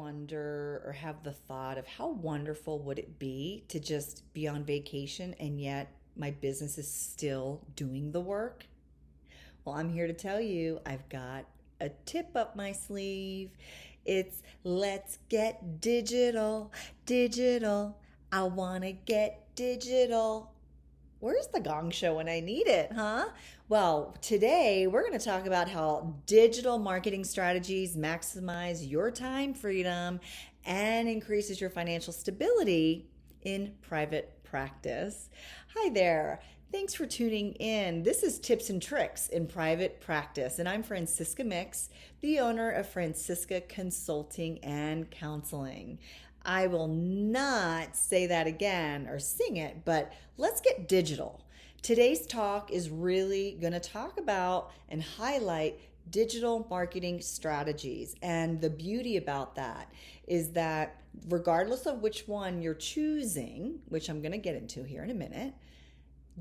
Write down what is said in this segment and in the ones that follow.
wonder or have the thought of how wonderful would it be to just be on vacation and yet my business is still doing the work? Well, I'm here to tell you I've got a tip up my sleeve. It's let's get digital, digital. I want to get digital. Where's the gong show when I need it, huh? Well, today we're going to talk about how digital marketing strategies maximize your time freedom and increases your financial stability in private practice. Hi there. Thanks for tuning in. This is Tips and Tricks in Private Practice, and I'm Francisca Mix, the owner of Francisca Consulting and Counseling. I will not say that again or sing it, but let's get digital. Today's talk is really going to talk about and highlight digital marketing strategies. And the beauty about that is that regardless of which one you're choosing, which I'm going to get into here in a minute,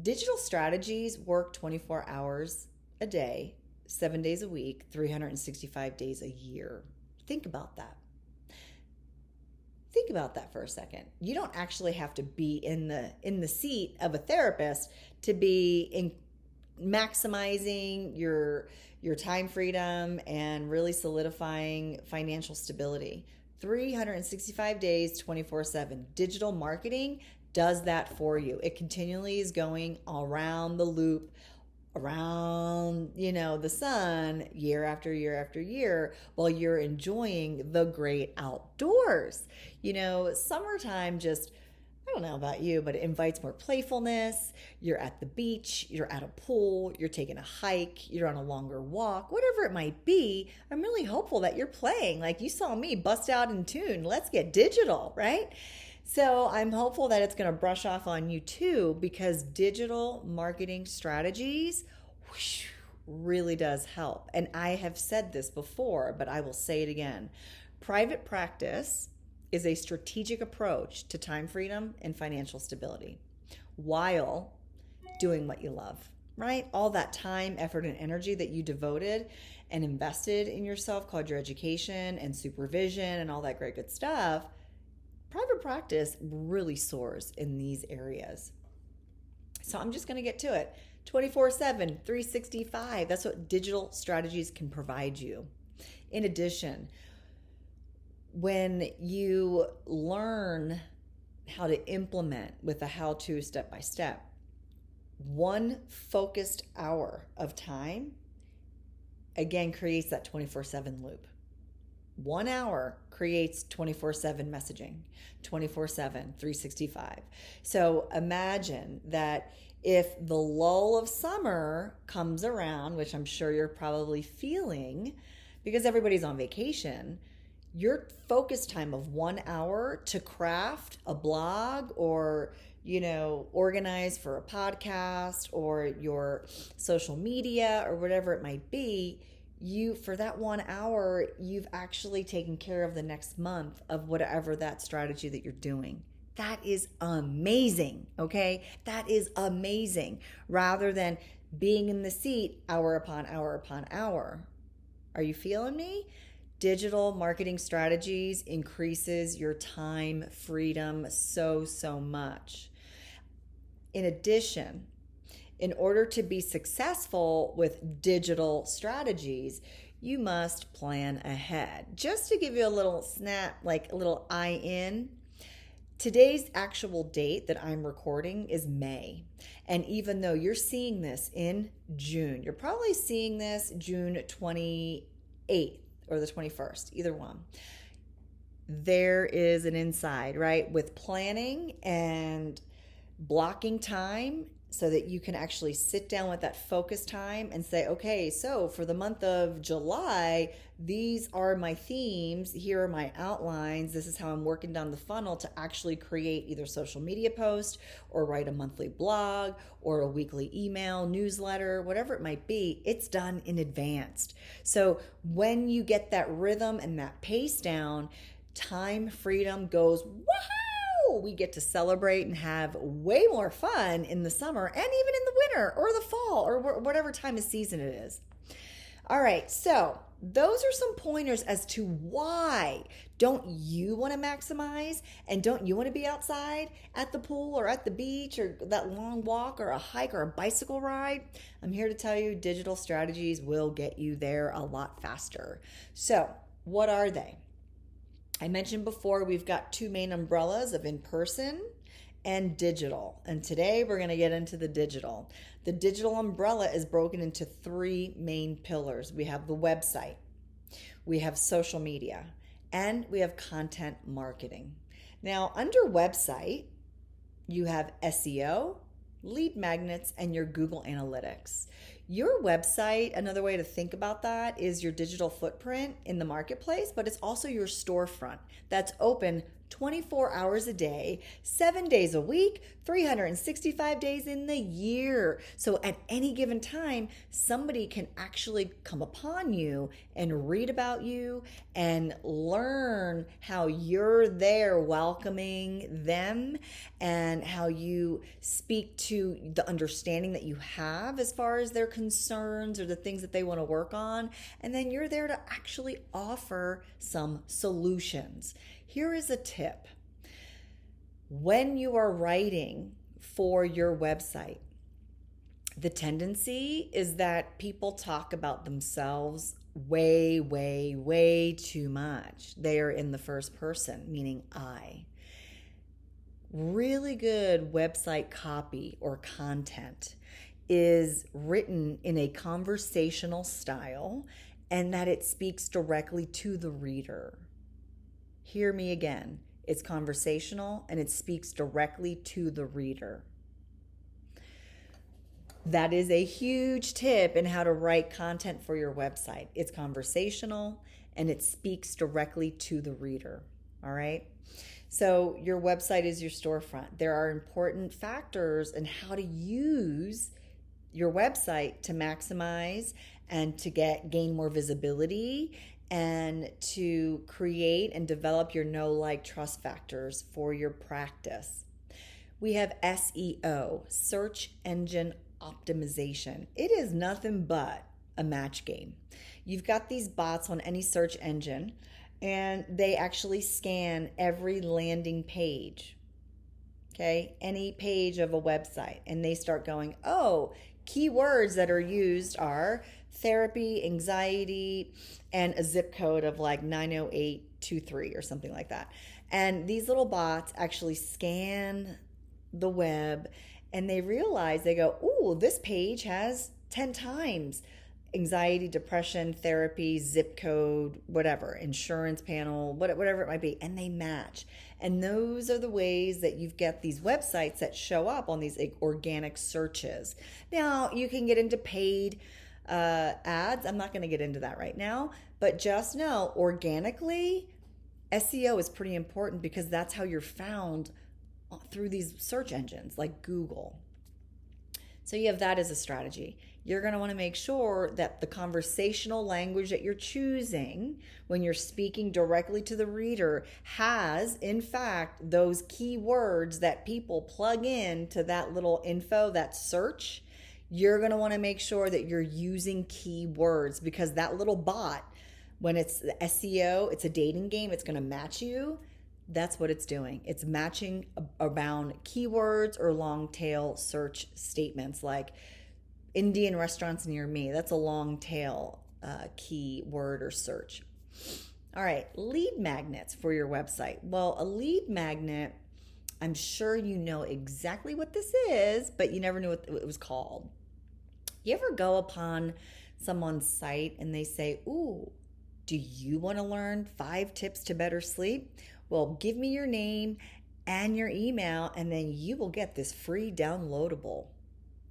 digital strategies work 24 hours a day, 7 days a week, 365 days a year. Think about that. Think about that for a second. You don't actually have to be in the seat of a therapist to be maximizing your time freedom and really solidifying financial stability. 365 days, 24/7. Digital marketing does that for you. It continually is going around the loop, around, the sun year after year after year while you're enjoying the great outdoors. Summertime just, I don't know about you, but it invites more playfulness. You're at the beach, you're at a pool, you're taking a hike, you're on a longer walk, whatever it might be. I'm really hopeful that you're playing. Like you saw me bust out in tune. Let's get digital, right? So I'm hopeful that it's going to brush off on you too, because digital marketing strategies really does help. And I have said this before, but I will say it again. Private practice is a strategic approach to time freedom and financial stability while doing what you love, right? All that time, effort, and energy that you devoted and invested in yourself, called your education and supervision and all that great good stuff. Private practice really soars in these areas. So I'm just going to get to it. 24/7, 365. That's what digital strategies can provide you. In addition, when you learn how to implement with a how-to step-by-step, one focused hour of time, again, creates that 24/7 loop. 1 hour creates 24/7 messaging, 24/7, 365. So imagine that if the lull of summer comes around, which I'm sure you're probably feeling because everybody's on vacation, your focus time of 1 hour to craft a blog or, organize for a podcast or your social media or whatever it might be, for that 1 hour, you've actually taken care of the next month of whatever that strategy that you're doing. That is amazing, okay? That is amazing. Rather than being in the seat hour upon hour upon hour. Are you feeling me? Digital marketing strategies increases your time freedom so much. In addition, in order to be successful with digital strategies, you must plan ahead. Just to give you a little snap, like a little eye in, today's actual date that I'm recording is May. And even though you're seeing this in June, you're probably seeing this June 28th or the 21st, either one. There is an inside, right? With planning and blocking time so that you can actually sit down with that focus time and say, okay, so for the month of July, these are my themes. Here are my outlines. This is how I'm working down the funnel to actually create either social media post or write a monthly blog or a weekly email, newsletter, whatever it might be. It's done in advance. So when you get that rhythm and that pace down, time freedom goes, woohoo! We get to celebrate and have way more fun in the summer and even in the winter or the fall or whatever time of season it is. All right, so those are some pointers as to why don't you want to maximize, and don't you want to be outside at the pool or at the beach or that long walk or a hike or a bicycle ride. I'm here to tell you digital strategies will get you there a lot faster. So what are they? I mentioned before we've got two main umbrellas of in-person and digital. And today we're going to get into the digital. The digital umbrella is broken into three main pillars. We have the website, we have social media, and we have content marketing. Now, under website, you have SEO, lead magnets, and your Google Analytics. Your website, another way to think about that is your digital footprint in the marketplace, but it's also your storefront that's open 24 hours a day, 7 days a week, 365 days in the year. So at any given time, somebody can actually come upon you and read about you and learn how you're there welcoming them and how you speak to the understanding that you have as far as their concerns or the things that they want to work on. And then you're there to actually offer some solutions. Here is a tip. When you are writing for your website, the tendency is that people talk about themselves way, way, way too much. They are in the first person, meaning I. Really good website copy or content is written in a conversational style and that it speaks directly to the reader. Hear me again. It's conversational and it speaks directly to the reader. That is a huge tip in how to write content for your website. It's conversational and it speaks directly to the reader. All right. So your website is your storefront. There are important factors in how to use your website to maximize and to gain more visibility and to create and develop your know, like, trust factors for your practice. We have SEO, search engine optimization. It is nothing but a match game. You've got these bots on any search engine and they actually scan every landing page, okay, any page of a website, and they start going, oh, keywords that are used are therapy, anxiety, and a zip code of like 90823 or something like that. And these little bots actually scan the web and they realize, they go, ooh, this page has 10 times anxiety, depression, therapy, zip code, whatever, insurance panel, whatever it might be, and they match. And those are the ways that you've got these websites that show up on these organic searches. Now, you can get into paid ads. I'm not going to get into that right now, but just know organically, SEO is pretty important because that's how you're found through these search engines like Google. So you have that as a strategy. You're going to want to make sure that the conversational language that you're choosing when you're speaking directly to the reader has, in fact, those keywords that people plug in to that little info, that search. You're going to want to make sure that you're using keywords because that little bot, when it's the SEO, it's a dating game, it's going to match you. That's what it's doing. It's matching around keywords or long tail search statements like Indian restaurants near me. That's a long tail keyword or search. All right, lead magnets for your website. Well, a lead magnet, I'm sure you know exactly what this is, but you never knew what it was called. You ever go upon someone's site and they say, ooh, do you want to learn 5 tips to better sleep? Well, give me your name and your email, and then you will get this free downloadable.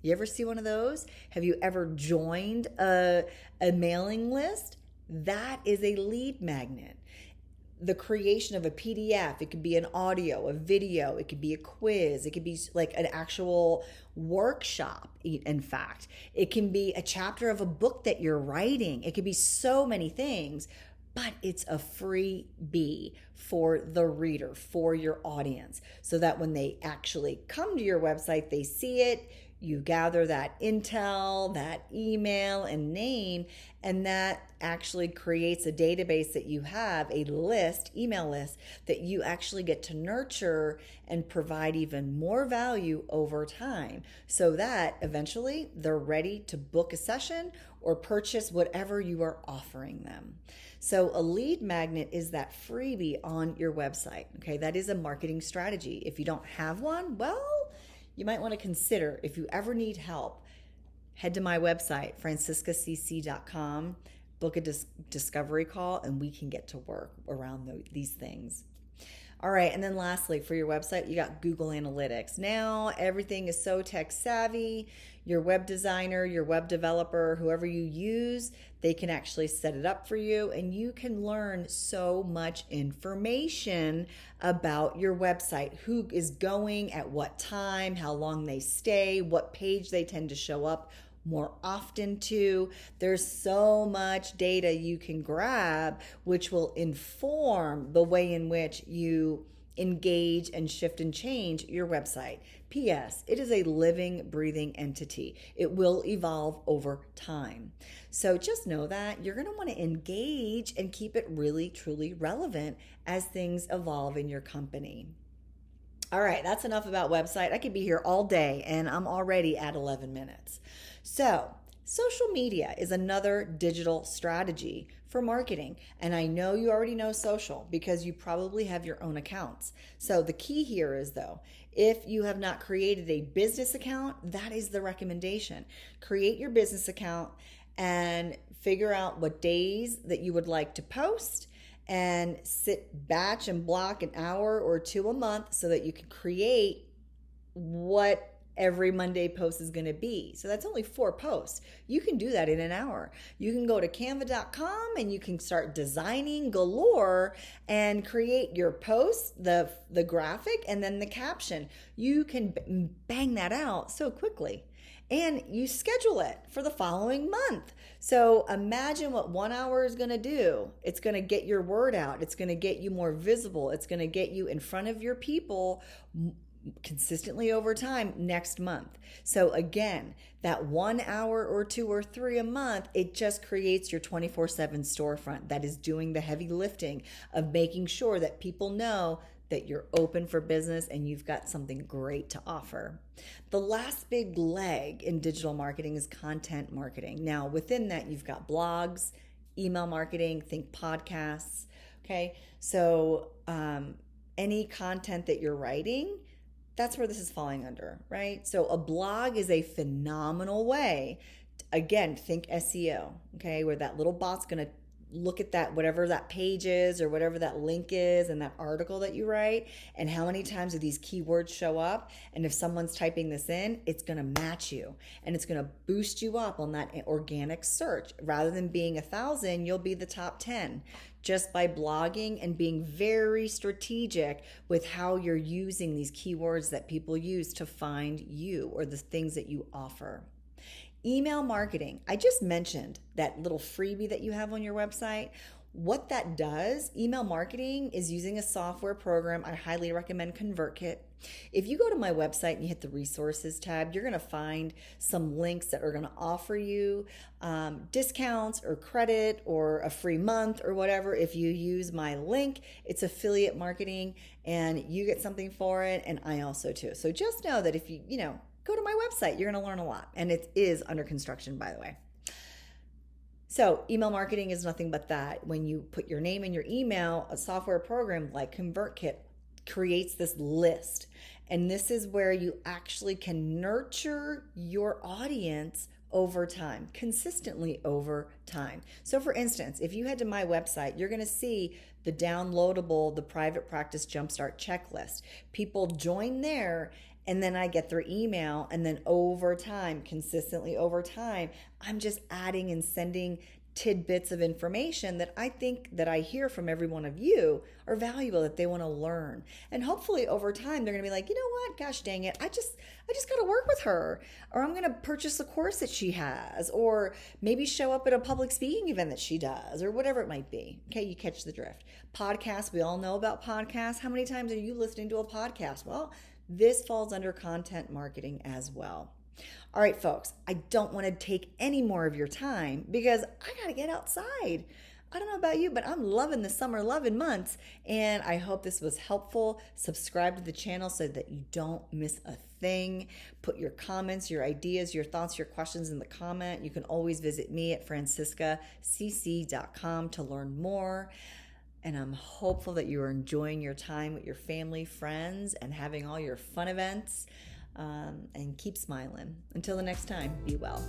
You ever see one of those? Have you ever joined a mailing list? That is a lead magnet. The creation of a PDF, it could be an audio, a video, it could be a quiz, it could be like an actual workshop, in fact. It can be a chapter of a book that you're writing. It could be so many things, but it's a freebie for the reader, for your audience, so that when they actually come to your website, they see it, You gather that intel, that email and name, and that actually creates a database that you have, a list, email list, that you actually get to nurture and provide even more value over time so that eventually they're ready to book a session or purchase whatever you are offering them. So a lead magnet is that freebie on your website. Okay, that is a marketing strategy. If you don't have one, well, you might want to consider, if you ever need help, head to my website, franciscacc.com, book a discovery call, and we can get to work around these things. All right, and then lastly, for your website, you got Google Analytics. Now, everything is so tech savvy. Your web designer, your web developer, whoever you use, they can actually set it up for you, and you can learn so much information about your website, who is going at what time, how long they stay, what page they tend to show up more often to. There's so much data you can grab, which will inform the way in which you engage and shift and change your website. P.S. It is a living, breathing entity. It will evolve over time. So just know that you're going to want to engage and keep it really, truly relevant as things evolve in your company. All right, that's enough about website. I could be here all day and I'm already at 11 minutes. So, social media is another digital strategy for marketing. And I know you already know social because you probably have your own accounts. So the key here is though, if you have not created a business account, that is the recommendation. Create your business account and figure out what days that you would like to post and batch and block an hour or two a month so that you can create what every Monday post is going to be. So that's only 4 posts. You can do that in an hour. You can go to canva.com and you can start designing galore and create your post, the graphic, and then the caption. You can bang that out so quickly. And you schedule it for the following month. So imagine what 1 hour is going to do. It's going to get your word out. It's going to get you more visible. It's going to get you in front of your people consistently over time next month. So again, that 1 hour or 2 or 3 a month, it just creates your 24/7 storefront that is doing the heavy lifting of making sure that people know that you're open for business and you've got something great to offer. The last big leg in digital marketing is content marketing. Now, within that, you've got blogs, email marketing, think podcasts. Okay, so any content that you're writing, that's where this is falling under, right? So a blog is a phenomenal way. Again, think SEO, okay, where that little bot's going to look at that, whatever that page is or whatever that link is and that article that you write, and how many times do these keywords show up. And if someone's typing this in, it's going to match you and it's going to boost you up on that organic search. Rather than being 1,000, you'll be the top 10 just by blogging and being very strategic with how you're using these keywords that people use to find you or the things that you offer. Email marketing. I just mentioned that little freebie that you have on your website. What that does, email marketing is using a software program. I highly recommend ConvertKit. If you go to my website and you hit the resources tab, you're going to find some links that are going to offer you discounts or credit or a free month or whatever. If you use my link, it's affiliate marketing and you get something for it, and I also too. So just know that if you go to my website, you're going to learn a lot, and it is under construction, by the way. So email marketing is nothing but that. When you put your name in your email, a software program like ConvertKit creates this list. And this is where you actually can nurture your audience over time, consistently over time. So for instance, if you head to my website, you're going to see the downloadable, the Private Practice Jumpstart checklist. People join there, and then I get their email, and then over time, consistently over time, I'm just adding and sending tidbits of information that I think that I hear from every one of you are valuable, that they want to learn. And hopefully over time, they're going to be like, you know what, gosh dang it, I just got to work with her, or I'm going to purchase a course that she has, or maybe show up at a public speaking event that she does, or whatever it might be. Okay, you catch the drift. Podcasts, we all know about podcasts. How many times are you listening to a podcast? Well, this falls under content marketing as well. All right, folks, I don't want to take any more of your time because I got to get outside. I don't know about you, but I'm loving the summer loving months, and I hope this was helpful. Subscribe to the channel so that you don't miss a thing. Put your comments, your ideas, your thoughts, your questions in the comment. You can always visit me at franciscacc.com to learn more. And I'm hopeful that you are enjoying your time with your family, friends, and having all your fun events. And keep smiling. Until the next time, be well.